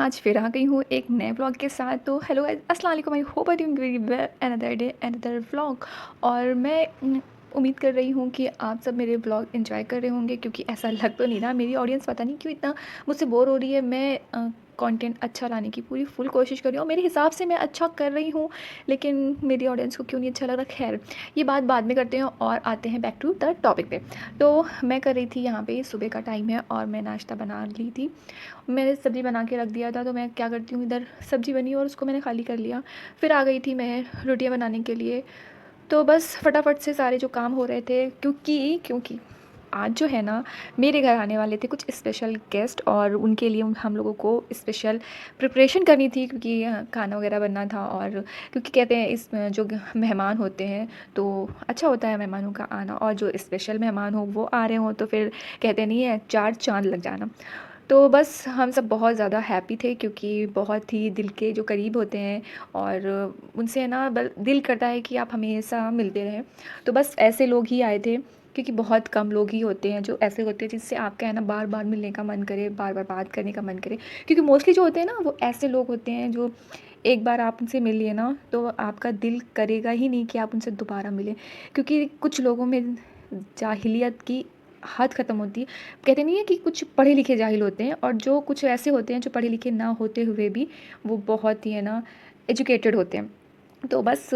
आज फिर आ गई हूँ एक नए व्लॉग के साथ। तो हेलो गाइस, अस्सलाम वालेकुम। I hope I doing very well. Another day another vlog. और मैं उम्मीद कर रही हूँ कि आप सब मेरे व्लॉग एंजॉय कर रहे होंगे, क्योंकि ऐसा लग तो नहीं रहा। मेरी ऑडियंस पता नहीं क्यों इतना मुझसे बोर हो रही है। मैं कंटेंट अच्छा लाने की पूरी फुल कोशिश कर रही हूँ और मेरे हिसाब से मैं अच्छा कर रही हूँ, लेकिन मेरी ऑडियंस को क्यों नहीं अच्छा लग रहा। खैर, ये बात बाद में करते हैं और आते हैं बैक टू द टॉपिक पे। तो मैं कर रही थी, यहाँ पे सुबह का टाइम है और मैं नाश्ता बना ली थी। मैंने सब्ज़ी बना के रख दिया था, तो मैं क्या करती हूँ, इधर सब्ज़ी बनी और उसको मैंने खाली कर लिया। फिर आ गई थी मैं रोटियां बनाने के लिए। तो बस फटाफट से सारे जो काम हो रहे थे, क्योंकि क्योंकि आज जो है ना, मेरे घर आने वाले थे कुछ स्पेशल गेस्ट और उनके लिए हम लोगों को स्पेशल प्रिपरेशन करनी थी, क्योंकि खाना वगैरह बनना था। और क्योंकि कहते हैं इस जो मेहमान होते हैं तो अच्छा होता है मेहमानों का आना, और जो स्पेशल मेहमान हो वो आ रहे हों तो फिर कहते नहीं है चार चांद लग जाना। तो बस हम सब बहुत ज़्यादा हैप्पी थे, क्योंकि बहुत ही दिल के जो करीब होते हैं और उनसे है ना दिल करता है कि आप हमेशा मिलते रहें। तो बस ऐसे लोग ही आए थे, क्योंकि बहुत कम लोग ही होते हैं जो ऐसे होते हैं जिससे आपका है ना बार बार मिलने का मन करे, बार बार बात करने का मन करे। क्योंकि मोस्टली जो होते हैं ना वो ऐसे लोग होते हैं जो एक बार आप उनसे मिल लिए ना तो आपका दिल करेगा ही नहीं कि आप उनसे दोबारा मिलें। क्योंकि कुछ लोगों में जाहिलियत की हद ख़त्म होती है। कहते नहीं है कि कुछ पढ़े लिखे जाहिल होते हैं, और जो कुछ ऐसे होते हैं जो पढ़े लिखे ना होते हुए भी वो बहुत ही है ना एजुकेटेड होते हैं। तो बस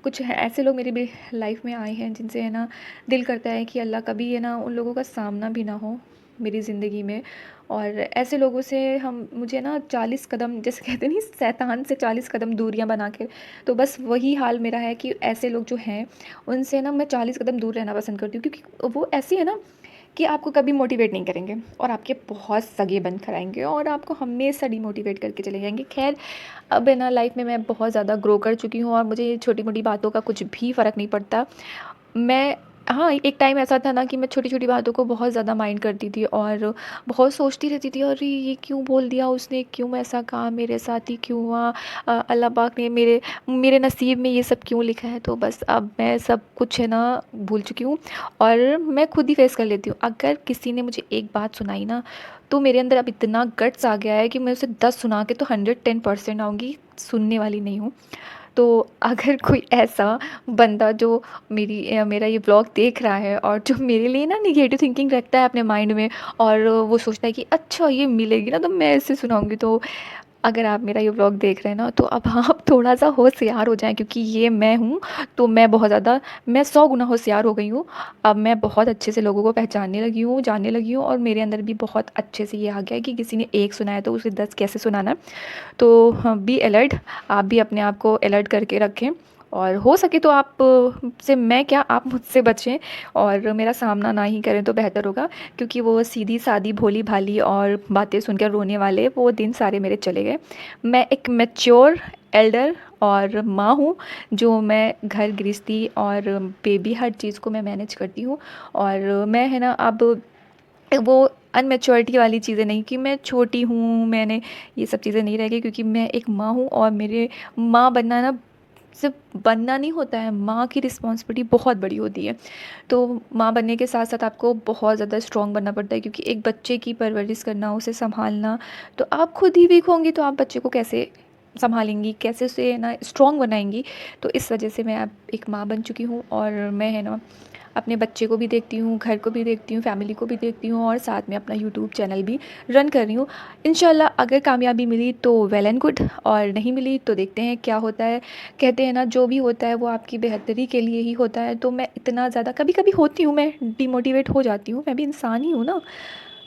कुछ ऐसे लोग मेरी भी लाइफ में आए हैं जिनसे है ना दिल करता है कि अल्लाह कभी है ना उन लोगों का सामना भी ना हो मेरी ज़िंदगी में। और ऐसे लोगों से हम मुझे ना 40 कदम, जैसे कहते नहीं, शैतान से 40 कदम दूरियां बना के। तो बस वही हाल मेरा है कि ऐसे लोग जो हैं उनसे ना मैं 40 कदम दूर रहना पसंद करती हूँ, क्योंकि वो ऐसी है ना कि आपको कभी मोटिवेट नहीं करेंगे और आपके बहुत सगे बंद कराएंगे और आपको हमेशा डिमोटिवेट करके चले जाएंगे। खैर, अब है ना लाइफ में मैं बहुत ज़्यादा ग्रो कर चुकी हूँ और मुझे छोटी मोटी बातों का कुछ भी फ़र्क नहीं पड़ता। मैं हाँ, एक टाइम ऐसा था ना कि मैं छोटी-छोटी बातों को बहुत ज़्यादा माइंड करती थी और बहुत सोचती रहती थी, अरे ये क्यों बोल दिया उसने, क्यों ऐसा कहा, मेरे साथ ही क्यों हुआ, अल्लाह पाक ने मेरे मेरे नसीब में ये सब क्यों लिखा है। तो बस अब मैं सब कुछ है ना भूल चुकी हूँ और मैं खुद ही फेस कर लेती हूँ। अगर किसी ने मुझे एक बात सुनाई ना, तो मेरे अंदर अब इतना गट्स आ गया है कि मैं उसे 10 सुना के तो 110% आऊँगी, सुनने वाली नहीं हूँ। तो अगर कोई ऐसा बंदा जो मेरा ये व्लॉग देख रहा है और जो मेरे लिए ना नेगेटिव थिंकिंग रखता है अपने माइंड में, और वो सोचता है कि अच्छा ये मिलेगी ना तो मैं इसे सुनाऊंगी, तो अगर आप मेरा ये व्लॉग देख रहे हैं ना तो अब आप थोड़ा सा होशियार हो जाएं, क्योंकि ये मैं हूँ। तो मैं बहुत ज़्यादा, मैं 100 गुना होशियार हो गई हूँ। अब मैं बहुत अच्छे से लोगों को पहचानने लगी हूँ, जानने लगी हूँ, और मेरे अंदर भी बहुत अच्छे से ये आ गया है कि किसी ने एक सुनाया तो उसे 10 कैसे सुनाना है। तो हाँ, बी अलर्ट। आप भी अपने आप को अलर्ट करके रखें, और हो सके तो आप से मैं क्या, आप मुझसे बचें और मेरा सामना ना ही करें तो बेहतर होगा। क्योंकि वो सीधी सादी भोली भाली और बातें सुनकर रोने वाले वो दिन सारे मेरे चले गए। मैं एक मैच्योर एल्डर और माँ हूँ, जो मैं घर गृहस्थी और बेबी हर चीज़ को मैं मैनेज करती हूँ। और मैं है ना अब वो अनमेच्योरिटी वाली चीज़ें नहीं कि मैं छोटी हूँ, मैंने ये सब चीज़ें नहीं रह गई, क्योंकि मैं एक माँ हूँ और मेरे माँ बनना ना सिर्फ बनना नहीं होता है, माँ की रिस्पॉन्सिबिलिटी बहुत बड़ी होती है। तो माँ बनने के साथ साथ आपको बहुत ज़्यादा स्ट्रॉन्ग बनना पड़ता है, क्योंकि एक बच्चे की परवरिश करना, उसे संभालना, तो आप खुद ही वीक होंगी तो आप बच्चे को कैसे संभालेंगी, कैसे उसे ना स्ट्रॉन्ग बनाएंगी। तो इस वजह से मैं अब एक माँ बन चुकी हूँ, और मैं है ना अपने बच्चे को भी देखती हूँ, घर को भी देखती हूँ, फैमिली को भी देखती हूँ, और साथ में अपना यूट्यूब चैनल भी रन कर रही हूँ। इंशाल्लाह अगर कामयाबी मिली तो वेल एंड गुड, और नहीं मिली तो देखते हैं क्या होता है। कहते हैं ना जो भी होता है वो आपकी बेहतरी के लिए ही होता है। तो मैं इतना ज़्यादा कभी कभी होती हूँ, मैं डिमोटिवेट हो जाती हूँ, मैं भी इंसान ही हूँ ना।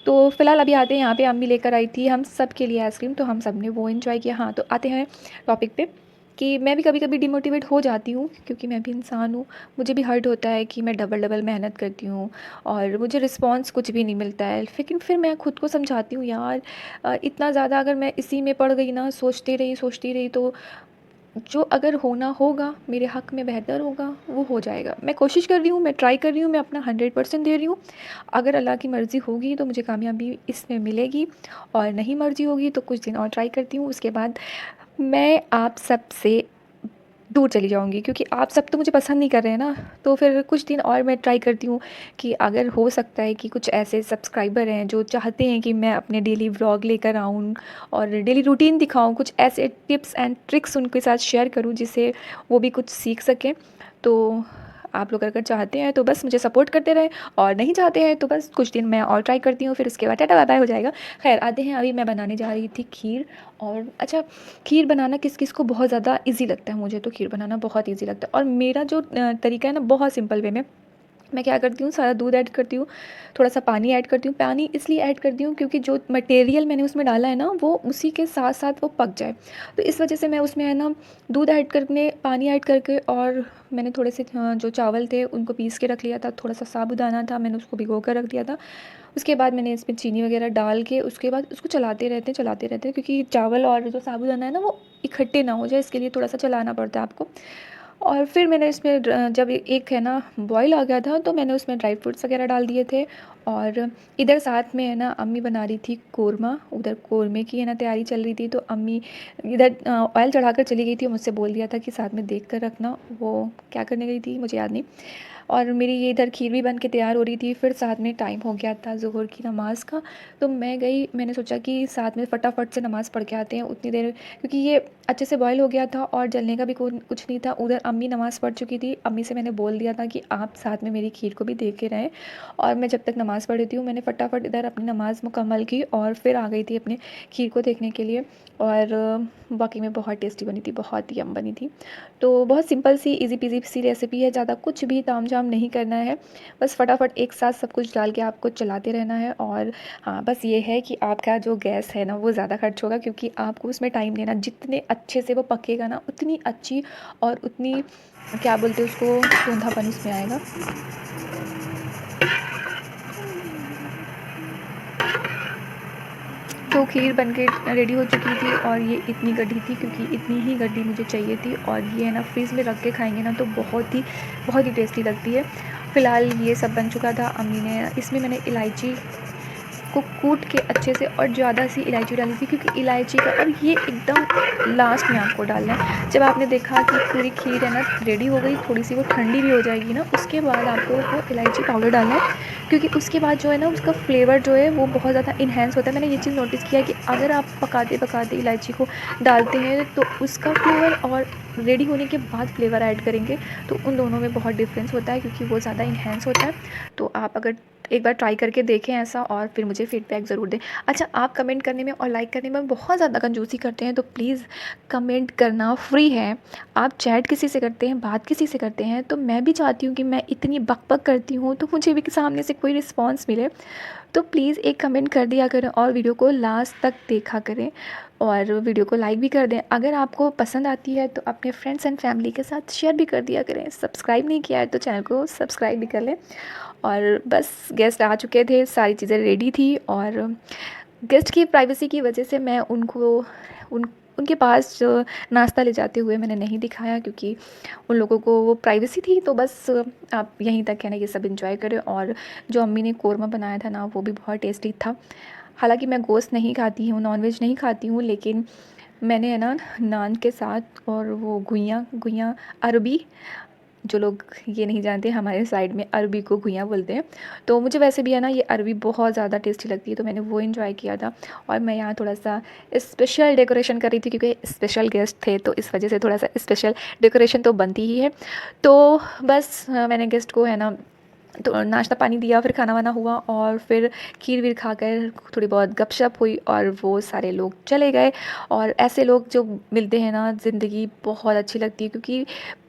तो फ़िलहाल अभी आते हैं, यहाँ पे अम्मी लेकर आई थी हम सब के लिए आइसक्रीम, तो हम सब ने वो इन्जॉय किया। हाँ, तो आते हैं टॉपिक पे कि मैं भी कभी कभी डिमोटिवेट हो जाती हूँ, क्योंकि मैं भी इंसान हूँ। मुझे भी हर्ट होता है कि मैं डबल डबल मेहनत करती हूँ और मुझे रिस्पॉन्स कुछ भी नहीं मिलता है। लेकिन फिर मैं खुद को समझाती हूँ, यार इतना ज़्यादा अगर मैं इसी में पड़ गई ना, सोचती रही तो जो अगर होना होगा मेरे हक़ में बेहतर होगा वो हो जाएगा। मैं कोशिश कर रही हूँ, मैं ट्राई कर रही हूँ, मैं अपना 100% दे रही हूँ। अगर अल्लाह की मर्ज़ी होगी तो मुझे कामयाबी इसमें मिलेगी, और नहीं मर्ज़ी होगी तो कुछ दिन और ट्राई करती हूँ। उसके बाद मैं आप सब से दूर चली जाऊँगी, क्योंकि आप सब तो मुझे पसंद नहीं कर रहे हैं ना। तो फिर कुछ दिन और मैं ट्राई करती हूँ कि अगर हो सकता है कि कुछ ऐसे सब्सक्राइबर हैं जो चाहते हैं कि मैं अपने डेली व्लॉग लेकर आऊँ और डेली रूटीन दिखाऊँ, कुछ ऐसे टिप्स एंड ट्रिक्स उनके साथ शेयर करूँ जिससे वो भी कुछ सीख सकें। तो आप लोग अगर चाहते हैं तो बस मुझे सपोर्ट करते रहें, और नहीं चाहते हैं तो बस कुछ दिन मैं और ट्राई करती हूँ, फिर उसके बाद टाटा बाय बाय हो जाएगा। खैर आते हैं, अभी मैं बनाने जा रही थी खीर। और अच्छा, खीर बनाना किस किस को बहुत ज़्यादा इजी लगता है, मुझे तो खीर बनाना बहुत इजी लगता है। और मेरा जो तरीका है ना, बहुत सिंपल वे में मैं क्या करती हूँ, सारा दूध ऐड करती हूँ, थोड़ा सा पानी ऐड करती हूँ। पानी इसलिए ऐड करती हूँ क्योंकि जो मटेरियल मैंने उसमें डाला है ना, वो उसी के साथ साथ वो पक जाए। तो इस वजह से मैं उसमें है ना, दूध ऐड करके, पानी ऐड करके, और मैंने थोड़े से जो चावल थे उनको पीस के रख लिया था, थोड़ा सा साबूदाना था, मैंने उसको भिगो कर रख दिया था। उसके बाद मैंने इसमें चीनी वगैरह डाल के उसके बाद उसको चलाते रहते हैं, क्योंकि चावल और जो साबूदाना है ना, वो इकट्ठे ना हो जाए, इसके लिए थोड़ा सा चलाना पड़ता है आपको। और फिर मैंने इसमें जब एक है ना बॉईल आ गया था, तो मैंने उसमें ड्राई फ्रूट्स वगैरह डाल दिए थे। और इधर साथ में है ना, अम्मी बना रही थी कोरमा, उधर कोरमे की है ना तैयारी चल रही थी। तो अम्मी इधर ऑयल चढ़ाकर चली गई थी, मुझसे बोल दिया था कि साथ में देख कर रखना, वो क्या करने गई थी मुझे याद नहीं। और मेरी ये इधर खीर भी बन के तैयार हो रही थी। फिर साथ में टाइम हो गया था ज़ोहर की नमाज़ का, तो मैं गई, मैंने सोचा कि साथ में फटाफट से नमाज़ पढ़ के आते हैं उतनी देर, क्योंकि ये अच्छे से बॉयल हो गया था और जलने का भी कुछ नहीं था। उधर अम्मी नमाज़ पढ़ चुकी थी, अम्मी से मैंने बोल दिया था कि आप साथ में मेरी खीर को भी देख के रहें। और मैं जब तक नमाज़ पढ़ रही थी, मैंने फटाफट इधर अपनी नमाज़ मुकम्मल की और फिर आ गई थी अपने खीर को देखने के लिए। और वाकई में बहुत टेस्टी बनी थी, बहुत यम बनी थी। तो बहुत सिंपल सी इजी पीजी सी रेसिपी है, ज़्यादा कुछ भी तामझाम नहीं करना है, बस फटाफट एक साथ सब कुछ डाल के आपको चलाते रहना है। और हाँ, बस ये है कि आपका जो गैस है ना, वो ज़्यादा खर्च होगा, क्योंकि आपको उसमें टाइम देना, जितने अच्छे से वो पकेगा ना, उतनी अच्छी और उतनी क्या बोलते हैं उसको, सूंधापन उसमें आएगा। तो खीर बनके रेडी हो चुकी थी, और ये इतनी गड्ढी थी, क्योंकि इतनी ही गड्ढी मुझे चाहिए थी। और ये है ना, फ्रीज़ में रख के खाएंगे ना तो बहुत ही टेस्टी लगती है। फ़िलहाल ये सब बन चुका था। अम्मी ने इसमें, मैंने इलायची को कूट के अच्छे से, और ज़्यादा सी इलायची डाली थी, क्योंकि इलायची का, और ये एकदम लास्ट में आपको डालना है। जब आपने देखा कि पूरी खीर है ना रेडी हो गई, थोड़ी सी वो ठंडी भी हो जाएगी ना, उसके बाद आपको वो इलायची पाउडर डालना है, क्योंकि उसके बाद जो है ना, उसका फ्लेवर जो है वो बहुत ज़्यादा इन्हेंस होता है। मैंने ये चीज़ नोटिस किया कि अगर आप पकाते पकाते इलायची को डालते हैं तो उसका फ्लेवर, और रेडी होने के बाद फ्लेवर ऐड करेंगे तो उन दोनों में बहुत डिफरेंस होता है, क्योंकि वो ज़्यादा इन्हेंस होता है। तो आप अगर एक बार ट्राई करके देखें ऐसा, और फिर मुझे फ़ीडबैक ज़रूर दें। अच्छा, आप कमेंट करने में और लाइक करने में बहुत ज़्यादा कंजूसी करते हैं, तो प्लीज़ कमेंट करना फ्री है। आप चैट किसी से करते हैं, बात किसी से करते हैं, तो मैं भी चाहती हूँ कि मैं इतनी बक करती हूँ तो मुझे भी सामने से कोई रिस्पॉन्स मिले। तो प्लीज़ एक कमेंट कर दिया करें, और वीडियो को लास्ट तक देखा करें, और वीडियो को लाइक भी कर दें। अगर आपको पसंद आती है तो अपने फ्रेंड्स एंड फैमिली के साथ शेयर भी कर दिया करें। सब्सक्राइब नहीं किया है तो चैनल को सब्सक्राइब भी कर लें। और बस गेस्ट आ चुके थे, सारी चीज़ें रेडी थी, और गेस्ट की प्राइवेसी की वजह से मैं उनके पास नाश्ता ले जाते हुए मैंने नहीं दिखाया, क्योंकि उन लोगों को वो प्राइवेसी थी। तो बस आप यहीं तक है ना, ये सब एंजॉय करें। और जो अम्मी ने कोरमा बनाया था ना, वो भी बहुत टेस्टी था। हालांकि मैं गोश्त नहीं खाती हूँ, नॉनवेज नहीं खाती हूँ, लेकिन मैंने है ना, नान के साथ, और वो घुइयाँ घुइयाँ अरबी, जो लोग ये नहीं जानते, हमारे साइड में अरबी को घुइयाँ बोलते हैं। तो मुझे वैसे भी है ना, ये अरबी बहुत ज़्यादा टेस्टी लगती है, तो मैंने वो एंजॉय किया था। और मैं यहाँ थोड़ा सा स्पेशल डेकोरेशन कर रही थी, क्योंकि स्पेशल गेस्ट थे, तो इस वजह से थोड़ा सा स्पेशल डेकोरेशन तो बनती ही है। तो बस मैंने गेस्ट को है ना, तो नाश्ता पानी दिया, फिर खाना वाना हुआ, और फिर खीर वीर खाकर थोड़ी बहुत गपशप हुई, और वो सारे लोग चले गए। और ऐसे लोग जो मिलते हैं ना, ज़िंदगी बहुत अच्छी लगती है, क्योंकि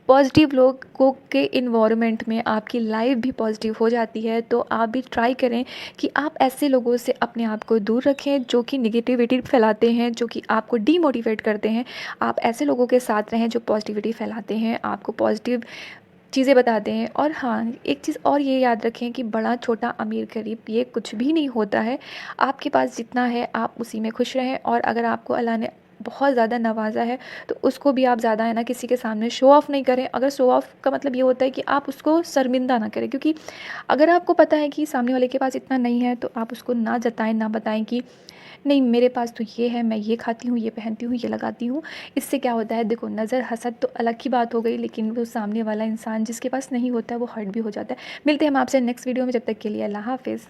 पॉजिटिव लोगों के इन्वायरमेंट में आपकी लाइफ भी पॉजिटिव हो जाती है। तो आप भी ट्राई करें कि आप ऐसे लोगों से अपने आप को दूर रखें, जो कि निगेटिविटी फैलाते हैं, जो कि आपको डीमोटिवेट करते हैं। आप ऐसे लोगों के साथ रहें जो पॉजिटिविटी फैलाते हैं, आपको पॉजिटिव चीज़ें बताते हैं। और हाँ, एक चीज़ और ये याद रखें कि बड़ा छोटा अमीर गरीब ये कुछ भी नहीं होता है। आपके पास जितना है आप उसी में खुश रहें, और अगर आपको अल्लाह ने बहुत ज़्यादा नवाज़ा है, तो उसको भी आप ज़्यादा है ना किसी के सामने शो ऑफ़ नहीं करें। अगर शो ऑफ़ का मतलब ये होता है कि आप उसको शर्मिंदा ना करें, क्योंकि अगर आपको पता है कि सामने वाले के पास इतना नहीं है, तो आप उसको ना जताएँ, ना बताएँ कि नहीं मेरे पास तो ये है, मैं ये खाती हूँ, ये पहनती हूँ, ये लगाती हूँ। इससे क्या होता है, देखो नज़र हसद तो अलग की बात हो गई, लेकिन वो सामने वाला इंसान जिसके पास नहीं होता है वो हर्ट भी हो जाता है। मिलते हैं हम आपसे नेक्स्ट वीडियो में, जब तक के लिए अल्लाह हाफ़िज़।